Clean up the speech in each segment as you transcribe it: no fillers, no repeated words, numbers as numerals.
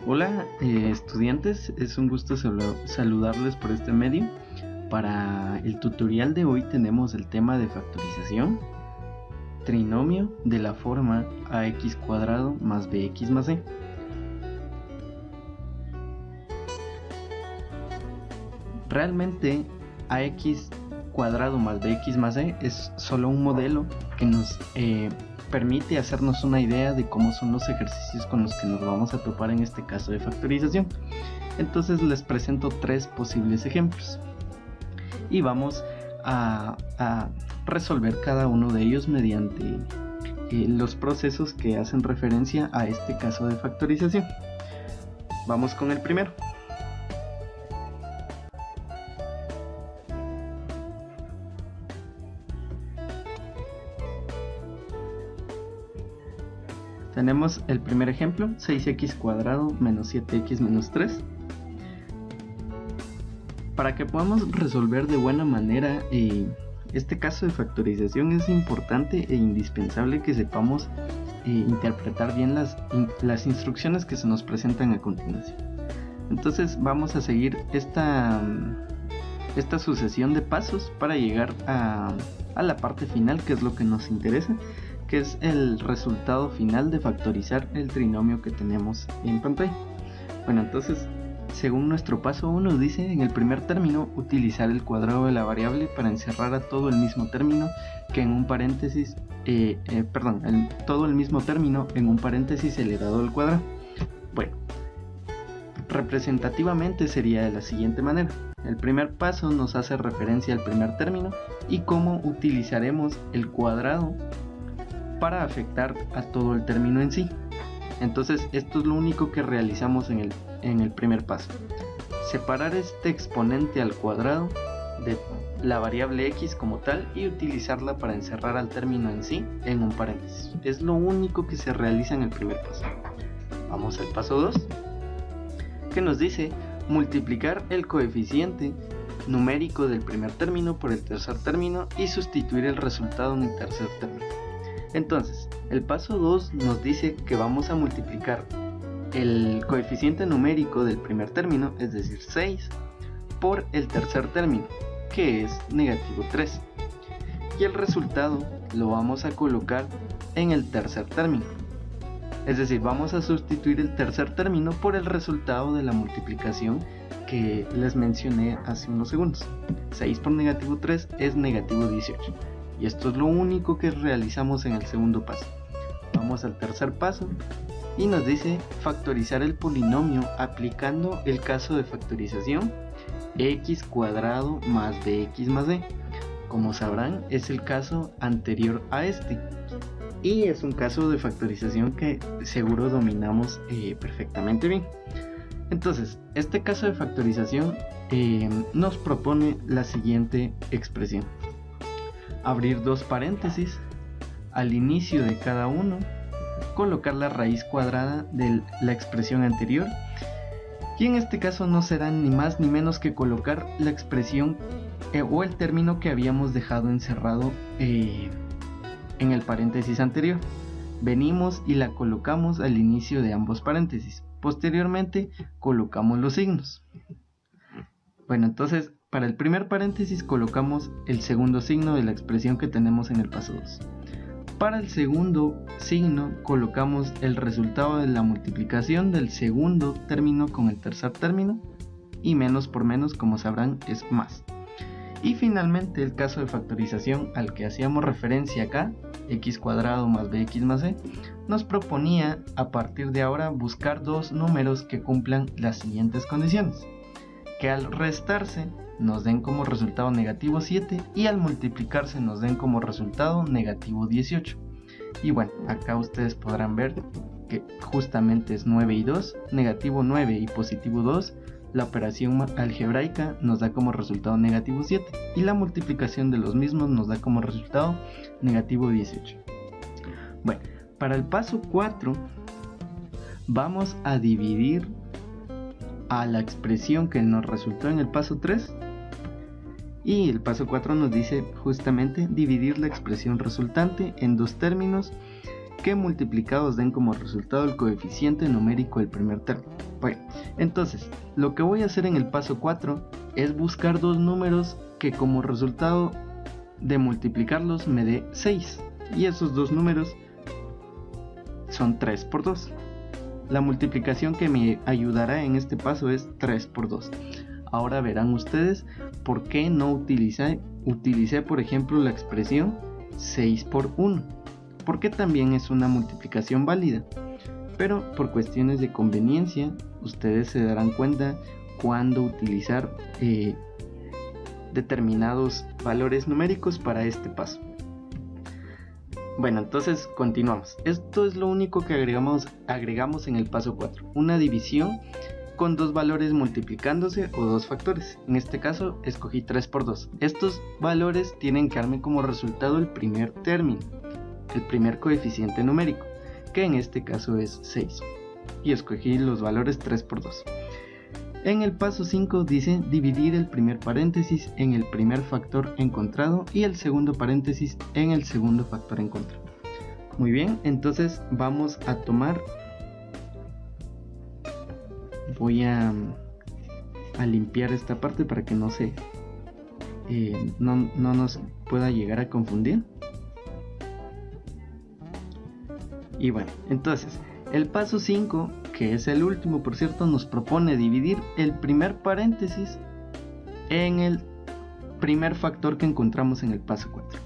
Hola estudiantes, es un gusto saludarles por este medio. Para el tutorial de hoy tenemos el tema de factorización, trinomio de la forma ax cuadrado más bx más c. Realmente ax cuadrado más bx más c es solo un modelo que nos permite hacernos una idea de cómo son los ejercicios con los que nos vamos a topar en este caso de factorización. Entonces les presento tres posibles ejemplos y vamos a resolver cada uno de ellos mediante los procesos que hacen referencia a este caso de factorización. Vamos con el primero. Tenemos el primer ejemplo, 6x cuadrado menos 7x menos 3. Para que podamos resolver de buena manera este caso de factorización, es importante e indispensable que sepamos interpretar bien las instrucciones que se nos presentan a continuación. Entonces vamos a seguir esta sucesión de pasos para llegar a la parte final, que es lo que nos interesa, que es el resultado final de factorizar el trinomio que tenemos en pantalla. Bueno, entonces, según nuestro paso 1, dice en el primer término utilizar el cuadrado de la variable para encerrar a todo el mismo término que en un paréntesis, todo el mismo término en un paréntesis elevado al cuadrado. Bueno, representativamente sería de la siguiente manera. El primer paso nos hace referencia al primer término y cómo utilizaremos el cuadrado para afectar a todo el término en sí. Entonces esto es lo único que realizamos en el primer paso: separar este exponente al cuadrado de la variable x como tal y utilizarla para encerrar al término en sí en un paréntesis. Es lo único que se realiza en el primer paso. Vamos al paso 2, que nos dice multiplicar el coeficiente numérico del primer término por el tercer término y sustituir el resultado en el tercer término. Entonces, el paso 2 nos dice que vamos a multiplicar el coeficiente numérico del primer término, es decir 6, por el tercer término, que es negativo 3. Y el resultado lo vamos a colocar en el tercer término. Es decir, vamos a sustituir el tercer término por el resultado de la multiplicación que les mencioné hace unos segundos. 6 por negativo 3 es negativo 18. Y esto es lo único que realizamos en el segundo paso. Vamos al tercer paso y nos dice factorizar el polinomio aplicando el caso de factorización x cuadrado más bx más c. Como sabrán, es el caso anterior a este y es un caso de factorización que seguro dominamos perfectamente bien. Entonces, este caso de factorización nos propone la siguiente expresión: abrir dos paréntesis, al inicio de cada uno colocar la raíz cuadrada de la expresión anterior, y en este caso no será ni más ni menos que colocar la expresión o el término que habíamos dejado encerrado en el paréntesis anterior. Venimos y la colocamos al inicio de ambos paréntesis. Posteriormente colocamos los signos. Bueno, entonces para el primer paréntesis colocamos el segundo signo de la expresión que tenemos en el paso 2. Para el segundo signo colocamos el resultado de la multiplicación del segundo término con el tercer término, y menos por menos, como sabrán, es más. Y finalmente el caso de factorización al que hacíamos referencia acá, x cuadrado más bx más c, nos proponía a partir de ahora buscar dos números que cumplan las siguientes condiciones: que al restarse nos den como resultado negativo 7 y al multiplicarse nos den como resultado negativo 18. Y bueno, acá ustedes podrán ver que justamente es 9 y 2, negativo 9 y positivo 2. La operación algebraica nos da como resultado negativo 7 y la multiplicación de los mismos nos da como resultado negativo 18. Bueno, para el paso 4 vamos a dividir a la expresión que nos resultó en el paso 3, y el paso 4 nos dice justamente dividir la expresión resultante en dos términos que multiplicados den como resultado el coeficiente numérico del primer término. Bueno, entonces lo que voy a hacer en el paso 4 es buscar dos números que como resultado de multiplicarlos me dé 6, y esos dos números son 3 por 2. La multiplicación que me ayudará en este paso es 3 por 2. Ahora verán ustedes por qué no utilicé por ejemplo la expresión 6 por 1, porque también es una multiplicación válida, pero por cuestiones de conveniencia ustedes se darán cuenta cuándo utilizar determinados valores numéricos para este paso. Bueno, entonces continuamos. Esto es lo único que agregamos en el paso 4, una división con dos valores multiplicándose o dos factores. En este caso escogí 3 por 2. Estos valores tienen que darme como resultado el primer término, el primer coeficiente numérico, que en este caso es 6, y escogí los valores 3 por 2. En el paso 5 dice dividir el primer paréntesis en el primer factor encontrado y el segundo paréntesis en el segundo factor encontrado. Muy bien, entonces vamos a tomar, voy a limpiar esta parte para que no nos pueda llegar a confundir. Y bueno, entonces el paso 5, que es el último por cierto, nos propone dividir el primer paréntesis en el primer factor que encontramos en el paso 4.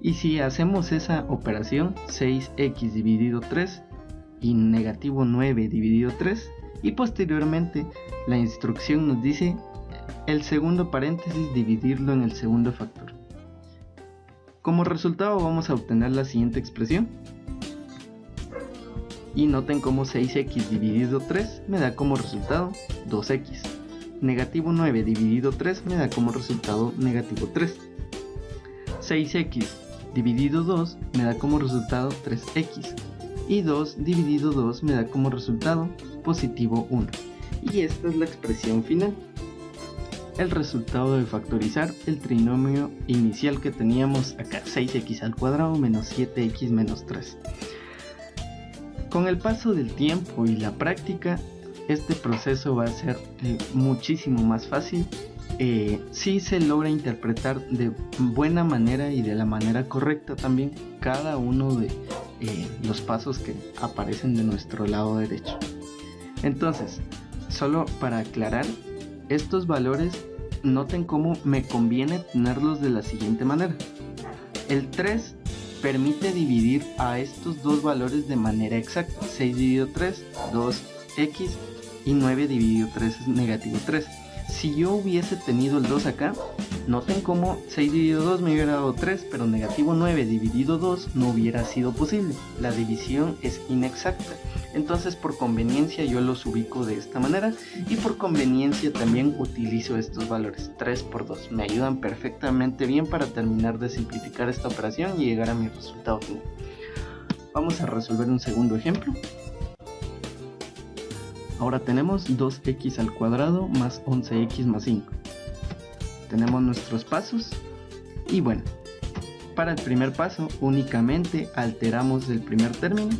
Y si hacemos esa operación, 6x dividido 3 y negativo 9 dividido 3, y posteriormente la instrucción nos dice el segundo paréntesis dividirlo en el segundo factor. Como resultado vamos a obtener la siguiente expresión. Y noten como 6x dividido 3 me da como resultado 2x. Negativo 9 dividido 3 me da como resultado negativo 3. 6x dividido 2 me da como resultado 3x. Y 2 dividido 2 me da como resultado positivo 1. Y esta es la expresión final. El resultado de factorizar el trinomio inicial que teníamos acá, 6x al cuadrado menos 7x menos 3. Con el paso del tiempo y la práctica, este proceso va a ser muchísimo más fácil si se logra interpretar de buena manera y de la manera correcta también cada uno de los pasos que aparecen de nuestro lado derecho. Entonces, solo para aclarar, estos valores, noten cómo me conviene tenerlos de la siguiente manera. El 3 permite dividir a estos dos valores de manera exacta. 6 dividido 3, 2x, y 9 dividido 3 es negativo 3. Si yo hubiese tenido el 2 acá, noten cómo 6 dividido 2 me hubiera dado 3, pero negativo 9 dividido 2 no hubiera sido posible. La división es inexacta. Entonces por conveniencia yo los ubico de esta manera, y por conveniencia también utilizo estos valores 3 por 2. Me ayudan perfectamente bien para terminar de simplificar esta operación y llegar a mi resultado final. Vamos a resolver un segundo ejemplo. Ahora tenemos 2x al cuadrado más 11x más 5. Tenemos nuestros pasos y bueno, para el primer paso únicamente alteramos el primer término,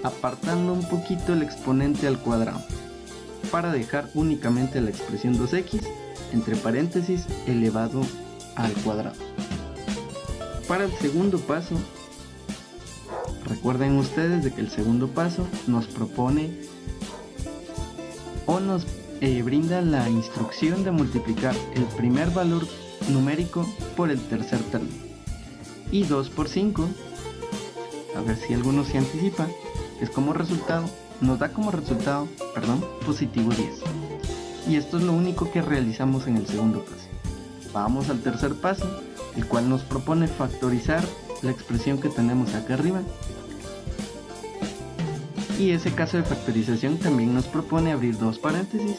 apartando un poquito el exponente al cuadrado para dejar únicamente la expresión 2x entre paréntesis elevado al cuadrado. Para el segundo paso, recuerden ustedes de que el segundo paso nos propone o nos brinda la instrucción de multiplicar el primer valor numérico por el tercer término, y 2 por 5, a ver si alguno se anticipa, es como resultado, nos da como resultado, positivo 10. Y esto es lo único que realizamos en el segundo paso. Vamos al tercer paso, el cual nos propone factorizar la expresión que tenemos acá arriba. Y ese caso de factorización también nos propone abrir dos paréntesis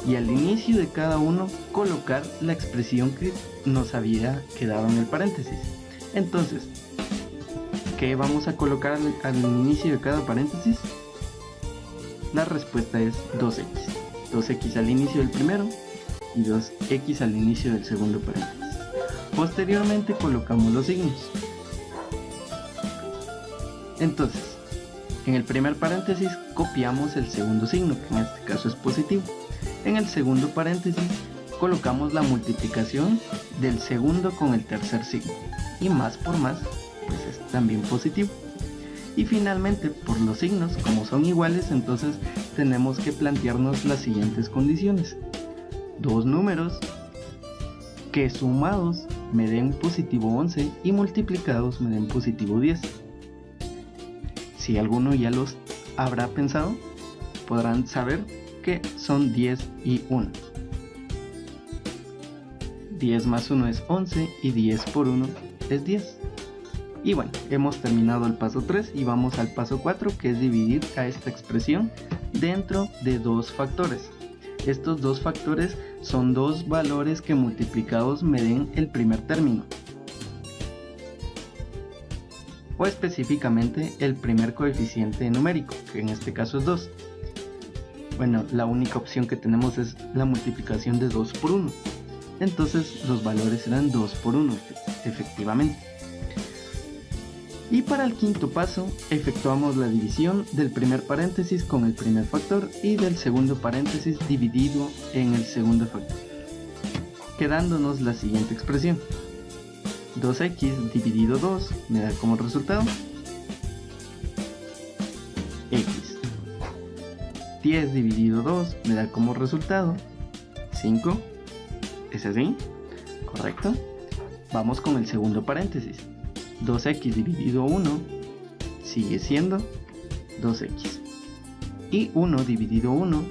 y al inicio de cada uno colocar la expresión que nos había quedado en el paréntesis. Entonces, ¿qué vamos a colocar al inicio de cada paréntesis? La respuesta es 2x. 2x al inicio del primero y 2x al inicio del segundo paréntesis. Posteriormente colocamos los signos. Entonces, en el primer paréntesis copiamos el segundo signo, que en este caso es positivo. En el segundo paréntesis colocamos la multiplicación del segundo con el tercer signo, y más por más pues es también positivo. Y finalmente, por los signos, como son iguales, entonces tenemos que plantearnos las siguientes condiciones: dos números que sumados me den positivo 11 y multiplicados me den positivo 10. Si alguno ya los habrá pensado, podrán saber que son 10 y 1. 10 más 1 es 11 y 10 por 1 es 10. Y bueno, hemos terminado el paso 3 y vamos al paso 4, que es dividir a esta expresión dentro de dos factores. Estos dos factores son dos valores que multiplicados me den el primer término, o específicamente el primer coeficiente numérico, que en este caso es 2. Bueno, la única opción que tenemos es la multiplicación de 2 por 1. Entonces los valores serán 2 por 1, efectivamente. Y para el quinto paso, efectuamos la división del primer paréntesis con el primer factor y del segundo paréntesis dividido en el segundo factor, quedándonos la siguiente expresión: 2x dividido 2 me da como resultado x. 10 dividido 2 me da como resultado 5. ¿Es así? ¿Correcto? Vamos con el segundo paréntesis. 2x dividido 1 sigue siendo 2x. Y 1 dividido 1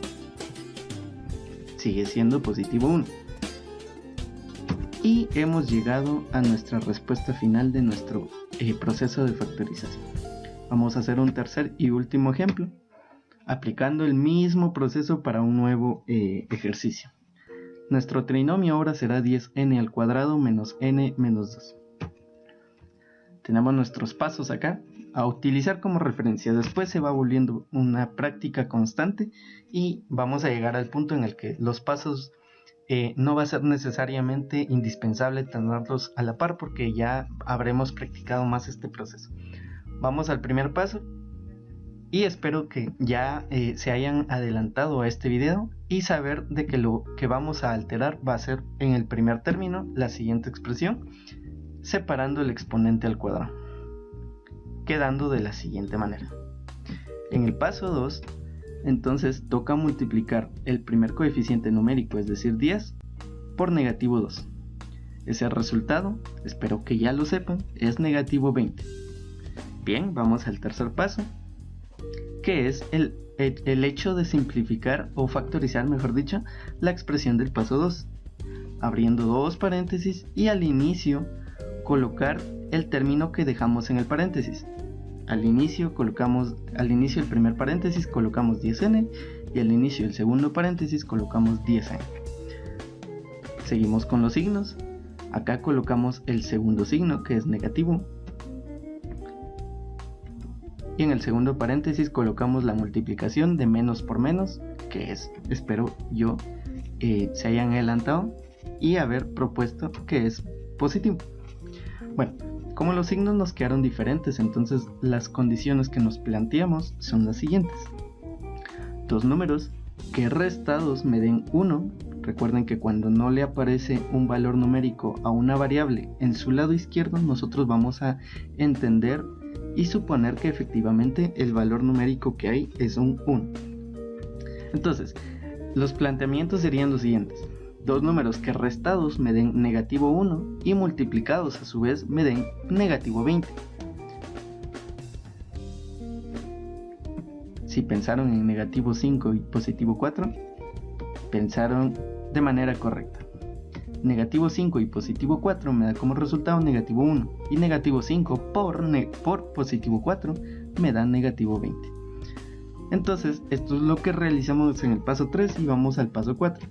sigue siendo positivo 1. Y hemos llegado a nuestra respuesta final de nuestro proceso de factorización. Vamos a hacer un tercer y último ejemplo, aplicando el mismo proceso para un nuevo ejercicio. Nuestro trinomio ahora será 10n al cuadrado menos n menos 2. Tenemos nuestros pasos acá a utilizar como referencia. Después se va volviendo una práctica constante y vamos a llegar al punto en el que los pasos no va a ser necesariamente indispensable tenerlos a la par, porque ya habremos practicado más este proceso. Vamos al primer paso y espero que ya se hayan adelantado a este video y saber de que lo que vamos a alterar va a ser en el primer término la siguiente expresión, separando el exponente al cuadrado, quedando de la siguiente manera. En el paso 2, entonces toca multiplicar el primer coeficiente numérico, es decir 10, por negativo 2. Ese resultado, espero que ya lo sepan, es negativo 20. Bien, vamos al tercer paso, que es el hecho de simplificar o factorizar, mejor dicho, la expresión del paso 2, abriendo dos paréntesis y al inicio colocar el término que dejamos en el paréntesis. Al inicio del primer paréntesis colocamos 10n y al inicio del segundo paréntesis colocamos 10n. Seguimos con los signos. Acá colocamos el segundo signo, que es negativo, y en el segundo paréntesis colocamos la multiplicación de menos por menos, que es, espero yo, se hayan adelantado y haber propuesto que es positivo. Bueno, como los signos nos quedaron diferentes, entonces las condiciones que nos planteamos son las siguientes: dos números que restados me den 1. Recuerden que cuando no le aparece un valor numérico a una variable en su lado izquierdo, nosotros vamos a entender y suponer que efectivamente el valor numérico que hay es un 1. Entonces, los planteamientos serían los siguientes: dos números que restados me den negativo 1 y multiplicados a su vez me den negativo 20. Si pensaron en negativo 5 y positivo 4, pensaron de manera correcta. Negativo 5 y positivo 4 me da como resultado negativo 1, y negativo 5 por positivo 4 me da negativo 20. Entonces esto es lo que realizamos en el paso 3 y vamos al paso 4,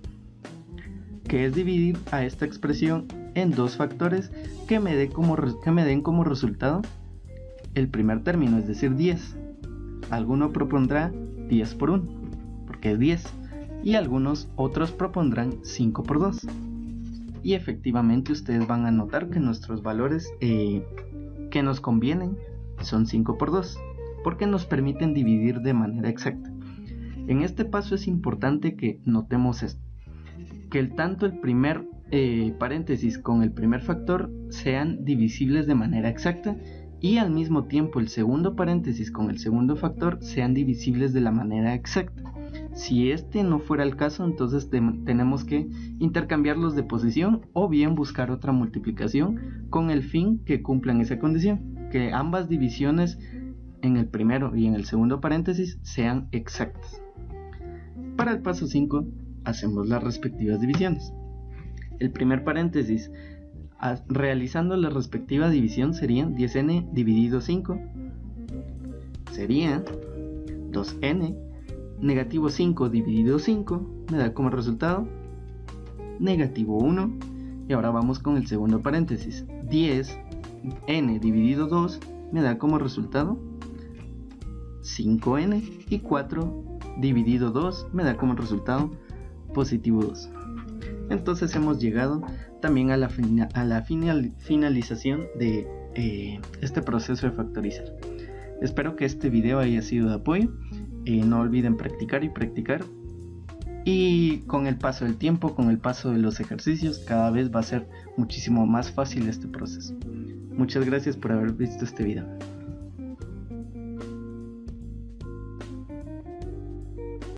que es dividir a esta expresión en dos factores que me den como resultado el primer término, es decir 10. Alguno propondrá 10 por 1, porque es 10, y algunos otros propondrán 5 por 2. Y efectivamente ustedes van a notar que nuestros valores que nos convienen son 5 por 2. porque nos permiten dividir de manera exacta. En este paso es importante que notemos esto, que tanto el primer paréntesis con el primer factor sean divisibles de manera exacta y al mismo tiempo el segundo paréntesis con el segundo factor sean divisibles de la manera exacta. Si este no fuera el caso, entonces tenemos que intercambiarlos de posición o bien buscar otra multiplicación con el fin que cumplan esa condición, que ambas divisiones en el primero y en el segundo paréntesis sean exactas. Para el paso 5 hacemos las respectivas divisiones. El primer paréntesis realizando la respectiva división serían 10n dividido 5, sería 2n, negativo 5 dividido 5 me da como resultado negativo 1, y ahora vamos con el segundo paréntesis, 10n dividido 2 me da como resultado 5n, y 4 dividido 2 me da como resultado positivo 2. Entonces hemos llegado también a la finalización de este proceso de factorizar. Espero que este video haya sido de apoyo. No olviden practicar y practicar, y con el paso del tiempo, con el paso de los ejercicios, cada vez va a ser muchísimo más fácil este proceso. Muchas gracias por haber visto este video.